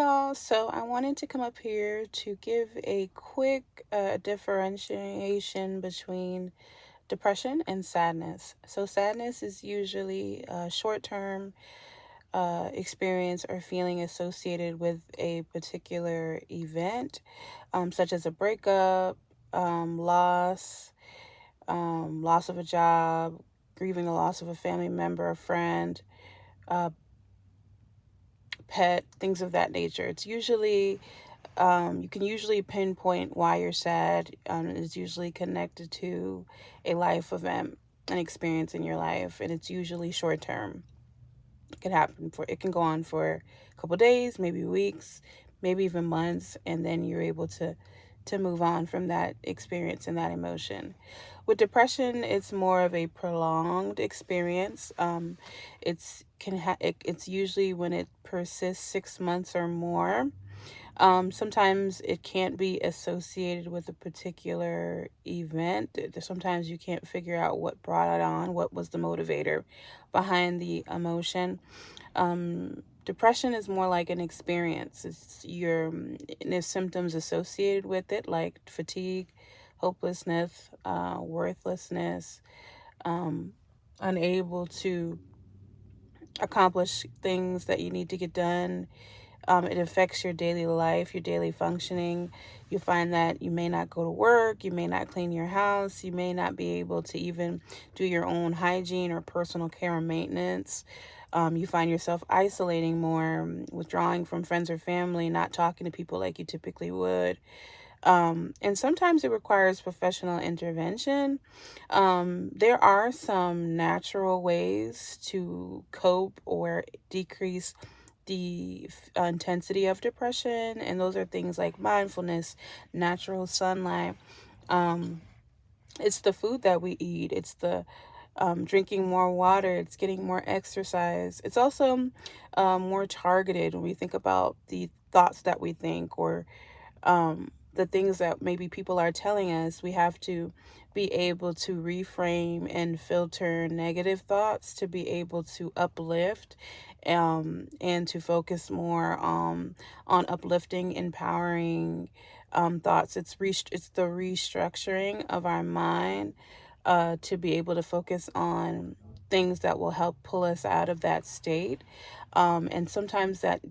y'all. So I wanted to come up here to give a quick differentiation between depression and sadness. So sadness is usually a short-term experience or feeling associated with a particular event, such as a breakup, loss of a job, grieving the loss of a family member, a friend, uh, pet, things of that nature. It's usually you can usually pinpoint why you're sad. It's usually connected to a life event, an experience in your life, and it's usually short term. It can go on for a couple days, maybe weeks, maybe even months, and then you're able to move on from that experience and that emotion. With depression, it's more of a prolonged experience. It's usually when it persists 6 months or more. Sometimes it can't be associated with a particular event. Sometimes you can't figure out what brought it on, what was the motivator behind the emotion. Depression is more like an experience. And there's symptoms associated with it, like fatigue, hopelessness, worthlessness, um, unable to accomplish things that you need to get done. It affects your daily life, your daily functioning. You find that you may not go to work, you may not clean your house, you may not be able to even do your own hygiene or personal care and maintenance. You find yourself isolating more, withdrawing from friends or family, not talking to people like you typically would. And sometimes it requires professional intervention. There are some natural ways to cope or decrease the intensity of depression, and those are things like mindfulness, natural sunlight. Um, it's the food that we eat. It's the drinking more water. It's getting more exercise. It's also more targeted when we think about the thoughts that we think, or the things that maybe people are telling us. We have to be able to reframe and filter negative thoughts to be able to uplift, and to focus more on uplifting, empowering thoughts. It's the restructuring of our mind to be able to focus on things that will help pull us out of that state. And sometimes that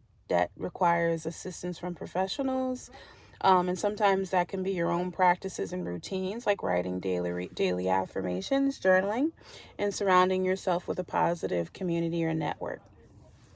requires assistance from professionals, and sometimes that can be your own practices and routines, like writing daily affirmations, journaling, and surrounding yourself with a positive community or network.